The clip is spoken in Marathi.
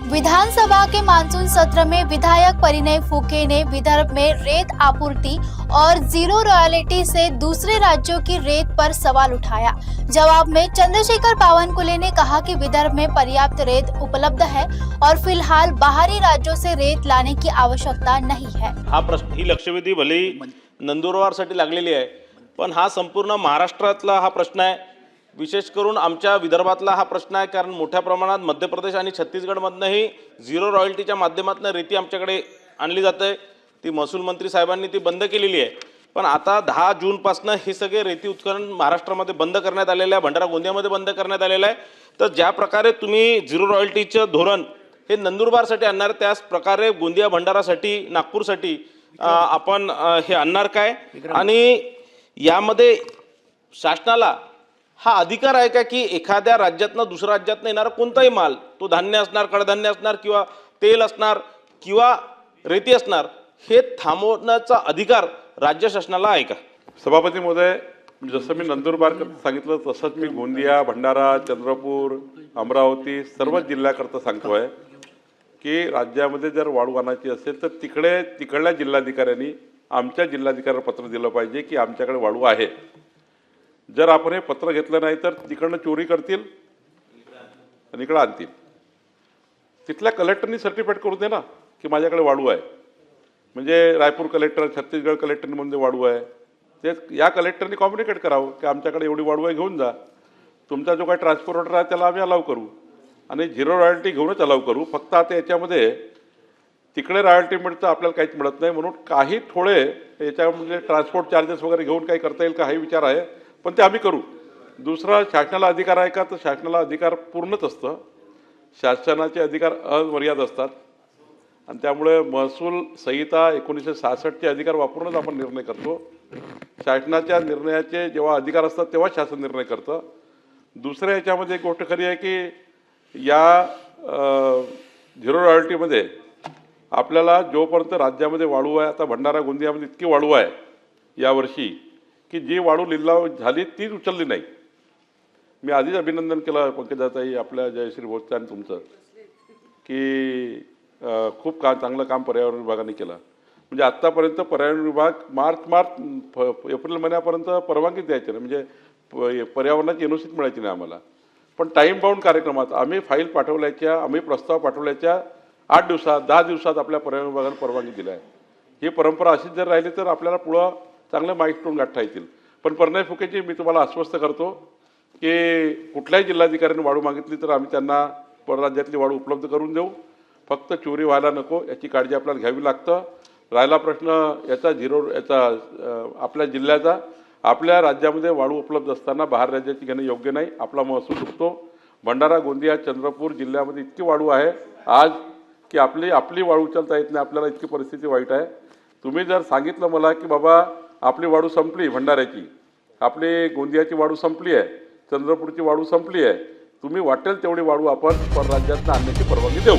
विधानसभा के मानसून सत्र में विधायक परिणय फुके ने विदर्भ में रेत आपूर्ति और जीरो रॉयल्टी से दूसरे राज्यों की रेत पर सवाल उठाया। जवाब में चंद्रशेखर बावनकुले ने कहा कि विदर्भ में पर्याप्त रेत उपलब्ध है और फिलहाल बाहरी राज्यों से रेत लाने की आवश्यकता नहीं है। हा प्रश्न ही लक्षवेधी भले नंदुरबारसाठी लागलेली आहे, पण हा संपूर्ण महाराष्ट्रातला हा प्रश्न आहे। विशेष करून आमच्या विदर्भातला हा प्रश्न आहे, कारण मोठ्या प्रमाणात मध्य प्रदेश आणि छत्तीसगडमधनंही झिरो रॉयल्टीच्या माध्यमातून रेती आमच्याकडे आणली जाते। ती महसूल मंत्री साहेबांनी ती बंद केलेली आहे, पण आता 10 जूनपासून हे सगळे रेती उत्खनन महाराष्ट्रामध्ये बंद करण्यात आलेले आहे, भंडारा गोंदियामध्ये बंद करण्यात आलेलं आहे। तर ज्या प्रकारे तुम्ही झिरो रॉयल्टीचं धोरण हे नंदुरबारसाठी आणणार, त्याच प्रकारे गोंदिया भंडारासाठी नागपूरसाठी आपण हे आणणार काय? आणि यामध्ये शासनाला हा अधिकार आहे का की एखाद्या राज्यातनं दुसऱ्या राज्यातनं येणारा कोणताही माल, तो धान्य असणार, कडधान्य असणार किंवा तेल असणार किंवा रेती असणार, हे थांबवण्याचा अधिकार राज्य शासनाला आहे का? सभापती महोदय, जसं मी नंदुरबार सांगितलं तसंच मी गोंदिया, भंडारा, चंद्रपूर, अमरावती सर्व जिल्ह्याकरता सांगतोय की राज्यामध्ये जर वाळू आणायची असेल तर तिकडल्या जिल्हाधिकाऱ्यांनी आमच्या जिल्हाधिकाऱ्याला पत्र दिलं पाहिजे की आमच्याकडे वाळू आहे। जर आपण हे पत्र घेतलं नाही तर तिकडनं चोरी करतील आणि इकडं आणतील। तिथल्या कलेक्टरनी सर्टिफाईड करू दे ना की माझ्याकडे वाळू आहे, म्हणजे रायपूर कलेक्टर, छत्तीसगड कलेक्टरनी म्हणजे वाळू आहे, ते या कलेक्टरनी कम्युनिकेट करावं की आमच्याकडे एवढी वाळू आहे, घेऊन जा। तुमचा जो काही ट्रान्सपोर्टर आहे त्याला आम्ही अलाव करू आणि झिरो रॉयल्टी घेऊनच अलाव करू। फक्त आता याच्यामध्ये तिकडे रॉयल्टी मिळतं, आपल्याला काहीच मिळत नाही, म्हणून काही थोडे याच्यामध्ये ट्रान्सपोर्ट चार्जेस वगैरे घेऊन काही करता येईल का हाही विचार आहे, पण ते आम्ही करू। दुसरा, शासनाला अधिकार आहे का? तर शासनाला अधिकार पूर्णच असतं, शासनाचे अधिकार अमर्याद असतात आणि त्यामुळे महसूल संहिता 1966चे अधिकार वापरूनच आपण निर्णय करतो। शासनाच्या निर्णयाचे जेव्हा अधिकार असतात तेव्हा शासन निर्णय करतं। दुसऱ्या याच्यामध्ये एक गोष्ट खरी आहे की या झिरो रॉयल्टीमध्ये आपल्याला जोपर्यंत राज्यामध्ये वाळू आहे, आता भंडारा गोंदियामध्ये इतकी वाळू आहे यावर्षी की जी वाळू लिलाव झाली तीच उचलली नाही। मी आधीच अभिनंदन केलं पंकजाताई, आपल्या जयश्री भोसले आणि तुमचं, की खूप चांगलं काम पर्यावरण विभागाने केलं। म्हणजे आत्तापर्यंत पर्यावरण विभाग एप्रिल महिन्यापर्यंत परवानगी द्यायची नाही, म्हणजे पर्यावरणाची एनओसी मिळायची नाही आम्हाला। पण टाईम बाउंड कार्यक्रमात आम्ही फाईल पाठवल्याच्या, आम्ही प्रस्ताव पाठवल्याच्या 8 दिवसात 10 दिवसात आपल्या पर्यावरण विभागाने परवानगी दिली आहे। ही परंपरा अशीच जर राहिली तर आपल्याला पुढं चांगले माइलस्टोन गाठता येतील। पण परिणय फुकेची मी तुम्हाला आश्वस्त करतो की कुठल्याही जिल्हाधिकाऱ्यांनी वाळू मागितली तर आम्ही त्यांना परराज्यातली वाळू उपलब्ध करून देऊ। फक्त चोरी व्हायला नको याची काळजी आपल्याला घ्यावी लागतं। राहिला प्रश्न याचा आपल्या जिल्ह्याचा, आपल्या राज्यामध्ये वाळू उपलब्ध असताना बाहेर राज्याची घेणं योग्य नाही, आपला महसूल चुकतो। भंडारा, गोंदिया, चंद्रपूर जिल्ह्यामध्ये इतकी वाळू आहे आज की आपली वाळू उचलता येत नाही, आपल्याला इतकी परिस्थिती वाईट आहे। तुम्ही जर सांगितलं मला की बाबा आपली वाळू संपली, भंडाऱ्याची, आपली गोंदियाची वाळू संपली आहे, चंद्रपूरची वाळू संपली आहे, तुम्ही वाटेल तेवढी वाळू आपण परराज्यातून आणण्याची परवानगी देऊ।